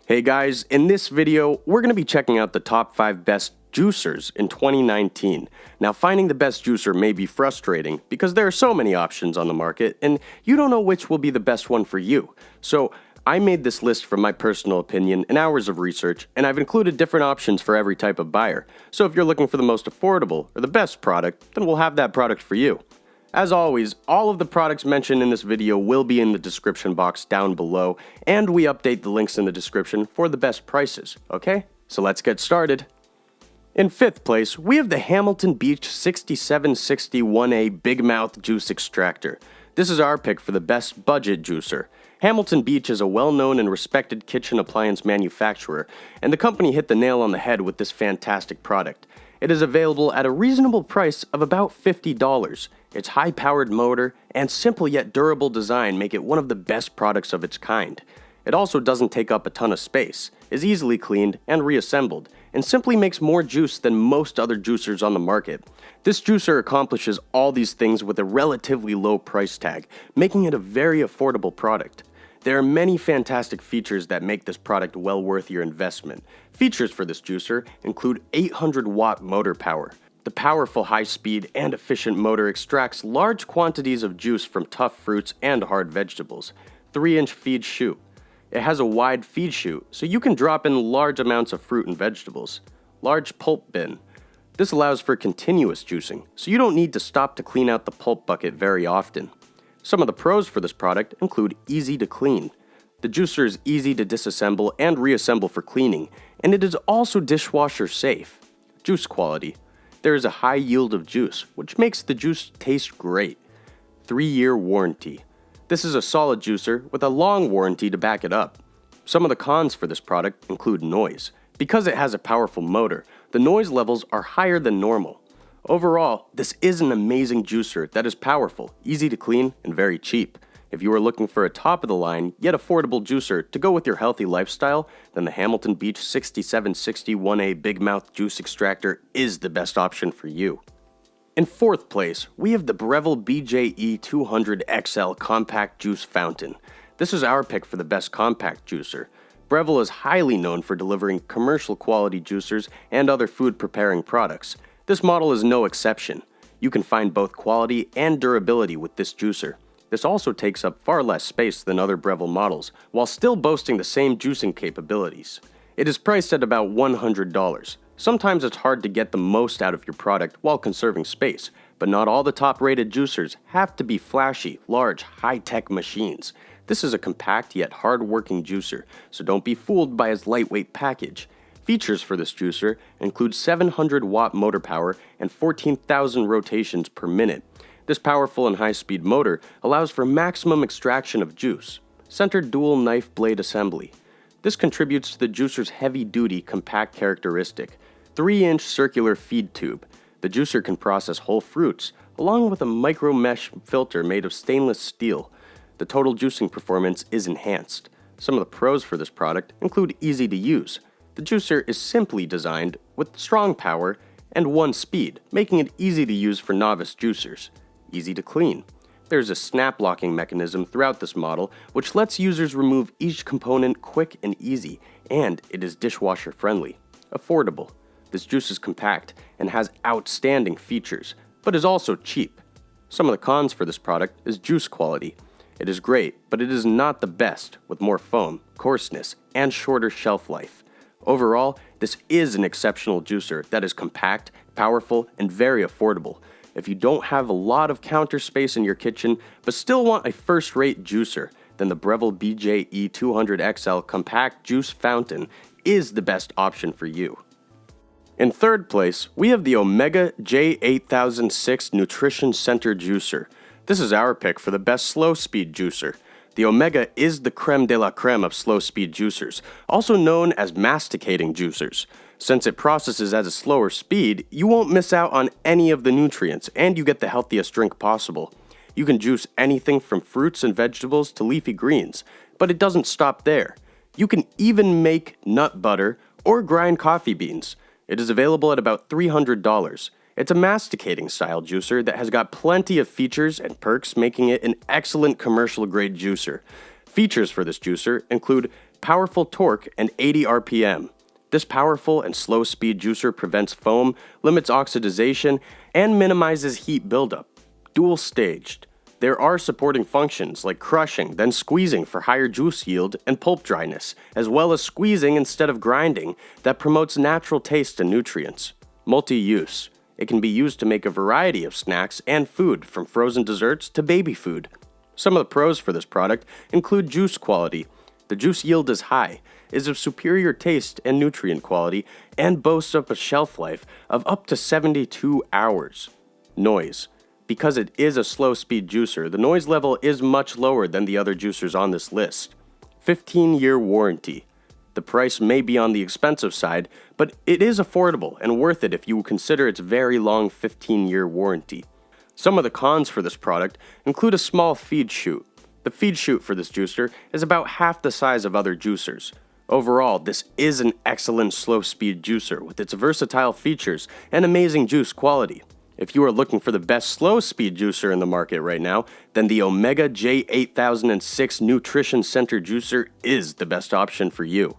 Hey guys, in this video, we're going to be checking out the top 5 best juicers in 2019. Now, finding the best juicer may be frustrating because there are so many options on the market and you don't know which will be the best one for you. So, I made this list from my personal opinion and hours of research, and I've included different options for every type of buyer. So if you're looking for the most affordable or the best product, then we'll have that product for you. As always, all of the products mentioned in this video will be in the description box down below, and we update the links in the description for the best prices, okay? So let's get started. In 5th place, we have the Hamilton Beach 6761A Big Mouth Juice Extractor. This is our pick for the best budget juicer. Hamilton Beach is a well-known and respected kitchen appliance manufacturer, and the company hit the nail on the head with this fantastic product. It is available at a reasonable price of about $50. Its high-powered motor and simple yet durable design make it one of the best products of its kind. It also doesn't take up a ton of space, is easily cleaned and reassembled, and simply makes more juice than most other juicers on the market. This juicer accomplishes all these things with a relatively low price tag, making it a very affordable product. There are many fantastic features that make this product well worth your investment. Features for this juicer include 800-watt motor power. The powerful high-speed and efficient motor extracts large quantities of juice from tough fruits and hard vegetables. 3-inch feed chute. It has a wide feed chute, so you can drop in large amounts of fruit and vegetables. Large pulp bin. This allows for continuous juicing, so you don't need to stop to clean out the pulp bucket very often. Some of the pros for this product include easy to clean. The juicer is easy to disassemble and reassemble for cleaning, and it is also dishwasher safe. Juice quality. There is a high yield of juice, which makes the juice taste great. 3-year warranty. This is a solid juicer with a long warranty to back it up. Some of the cons for this product include noise. Because it has a powerful motor, the noise levels are higher than normal. Overall, this is an amazing juicer that is powerful, easy to clean, and very cheap. If you are looking for a top-of-the-line, yet affordable juicer to go with your healthy lifestyle, then the Hamilton Beach 6761A Big Mouth Juice Extractor is the best option for you. In 4th place, we have the Breville BJE 200 XL Compact Juice Fountain. This is our pick for the best compact juicer. Breville is highly known for delivering commercial-quality juicers and other food-preparing products. This model is no exception. You can find both quality and durability with this juicer. This also takes up far less space than other Breville models, while still boasting the same juicing capabilities. It is priced at about $100. Sometimes it's hard to get the most out of your product while conserving space, but not all the top-rated juicers have to be flashy, large, high-tech machines. This is a compact yet hard-working juicer, so don't be fooled by its lightweight package. Features for this juicer include 700-watt motor power and 14,000 rotations per minute. This powerful and high-speed motor allows for maximum extraction of juice. Centered dual knife blade assembly. This contributes to the juicer's heavy-duty, compact characteristic. 3-inch circular feed tube. The juicer can process whole fruits, along with a micro mesh filter made of stainless steel. The total juicing performance is enhanced. Some of the pros for this product include easy to use. The juicer is simply designed with strong power and one speed, making it easy to use for novice juicers. Easy to clean. There's a snap locking mechanism throughout this model, which lets users remove each component quick and easy, and it is dishwasher friendly. Affordable. This juice is compact and has outstanding features, but is also cheap. Some of the cons for this product is juice quality. It is great, but it is not the best, with more foam, coarseness, and shorter shelf life. Overall, this is an exceptional juicer that is compact, powerful, and very affordable. If you don't have a lot of counter space in your kitchen, but still want a first-rate juicer, then the Breville BJE 200 XL Compact Juice Fountain is the best option for you. In 3rd place, we have the Omega J8006 Nutrition Center Juicer. This is our pick for the best slow-speed juicer. The Omega is the creme de la creme of slow-speed juicers, also known as masticating juicers. Since it processes at a slower speed, you won't miss out on any of the nutrients, and you get the healthiest drink possible. You can juice anything from fruits and vegetables to leafy greens, but it doesn't stop there. You can even make nut butter or grind coffee beans. It is available at about $300. It's a masticating style juicer that has got plenty of features and perks, making it an excellent commercial grade juicer. Features for this juicer include powerful torque, and 80 RPM. This powerful and slow speed juicer prevents foam, limits oxidization, and minimizes heat buildup. Dual staged. There are supporting functions like crushing, then squeezing for higher juice yield and pulp dryness, as well as squeezing instead of grinding that promotes natural taste and nutrients. Multi-use. It can be used to make a variety of snacks and food, from frozen desserts to baby food. Some of the pros for this product include juice quality. The juice yield is high, is of superior taste and nutrient quality, and boasts of a shelf life of up to 72 hours. Noise. Because it is a slow-speed juicer, the noise level is much lower than the other juicers on this list. 15-year warranty. The price may be on the expensive side, but it is affordable and worth it if you consider its very long 15-year warranty. Some of the cons for this product include a small feed chute. The feed chute for this juicer is about half the size of other juicers. Overall, this is an excellent slow-speed juicer with its versatile features and amazing juice quality. If you are looking for the best slow-speed juicer in the market right now, then the Omega J8006 Nutrition Center juicer is the best option for you.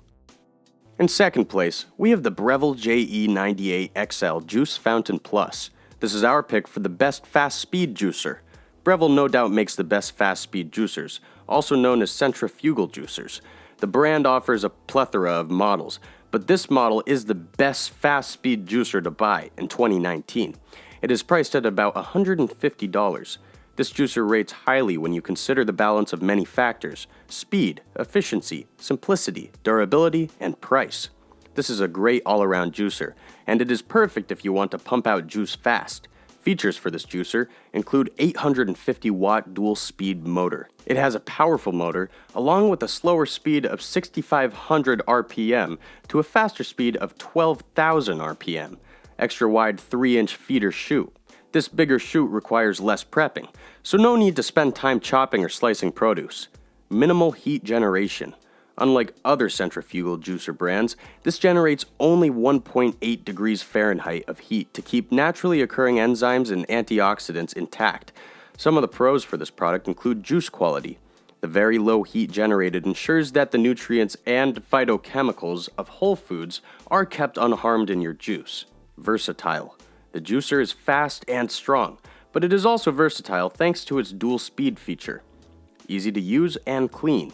In second place, we have the Breville JE98XL Juice Fountain Plus. This is our pick for the best fast-speed juicer. Breville no doubt makes the best fast-speed juicers, also known as centrifugal juicers. The brand offers a plethora of models, but this model is the best fast-speed juicer to buy in 2019. It is priced at about $150. This juicer rates highly when you consider the balance of many factors: speed, efficiency, simplicity, durability, and price. This is a great all-around juicer, and it is perfect if you want to pump out juice fast. Features for this juicer include 850-watt dual-speed motor. It has a powerful motor, along with a slower speed of 6,500 RPM to a faster speed of 12,000 RPM. Extra wide 3-inch feeder chute. This bigger chute requires less prepping, so no need to spend time chopping or slicing produce. Minimal heat generation. Unlike other centrifugal juicer brands, this generates only 1.8 degrees Fahrenheit of heat to keep naturally occurring enzymes and antioxidants intact. Some of the pros for this product include juice quality. The very low heat generated ensures that the nutrients and phytochemicals of whole foods are kept unharmed in your juice. Versatile. The juicer is fast and strong, but it is also versatile thanks to its dual speed feature. Easy to use and clean.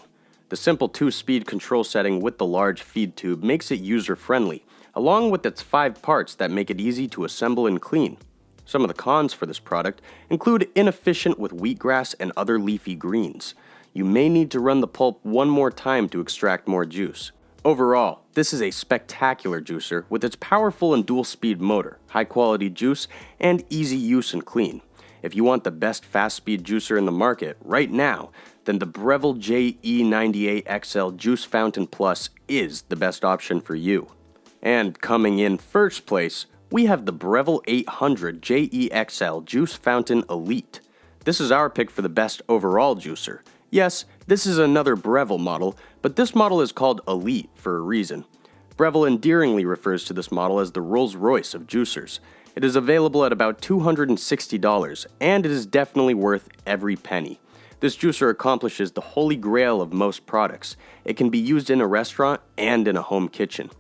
The simple 2-speed control setting with the large feed tube makes it user-friendly, along with its 5 parts that make it easy to assemble and clean. Some of the cons for this product include inefficient with wheatgrass and other leafy greens. You may need to run the pulp one more time to extract more juice. Overall, this is a spectacular juicer with its powerful and dual-speed motor, high-quality juice, and easy use and clean. If you want the best fast-speed juicer in the market right now, then the Breville JE98XL Juice Fountain Plus is the best option for you. And coming in first place, we have the Breville 800 JEXL Juice Fountain Elite. This is our pick for the best overall juicer. Yes, this is another Breville model, but this model is called Elite for a reason. Breville endearingly refers to this model as the Rolls-Royce of juicers. It is available at about $260, and it is definitely worth every penny. This juicer accomplishes the holy grail of most products. It can be used in a restaurant and in a home kitchen.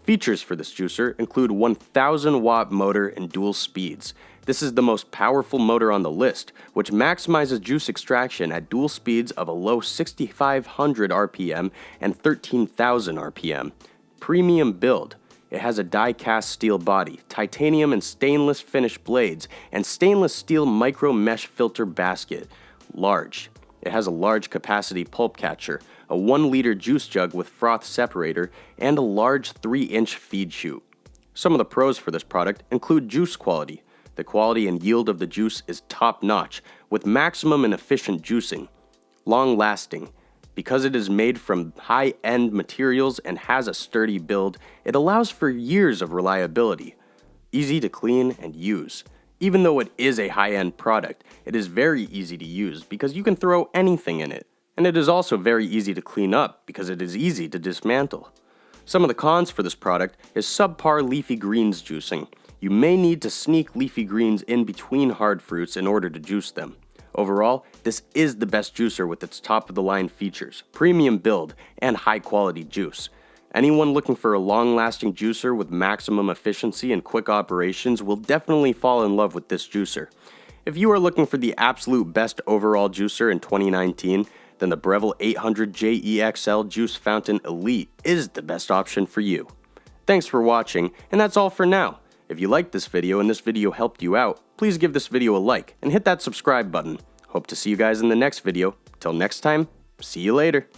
Features for this juicer include 1,000-watt motor and dual speeds. This is the most powerful motor on the list, which maximizes juice extraction at dual speeds of a low 6,500 RPM and 13,000 RPM. Premium build. It has a die-cast steel body, titanium and stainless finish blades, and stainless steel micro mesh filter basket. Large. It has a large capacity pulp catcher, a 1-liter juice jug with froth separator, and a large 3-inch feed chute. Some of the pros for this product include juice quality. The quality and yield of the juice is top-notch, with maximum and efficient juicing. Long-lasting. Because it is made from high-end materials and has a sturdy build, it allows for years of reliability. Easy to clean and use. Even though it is a high-end product, it is very easy to use because you can throw anything in it. And it is also very easy to clean up because it is easy to dismantle. Some of the cons for this product is subpar leafy greens juicing. You may need to sneak leafy greens in between hard fruits in order to juice them. Overall, this is the best juicer with its top-of-the-line features, premium build, and high-quality juice. Anyone looking for a long-lasting juicer with maximum efficiency and quick operations will definitely fall in love with this juicer. If you are looking for the absolute best overall juicer in 2019, then the Breville 800 JEXL Juice Fountain Elite is the best option for you. Thanks for watching, and that's all for now. If you liked this video and this video helped you out, please give this video a like and hit that subscribe button. Hope to see you guys in the next video. Till next time, see you later.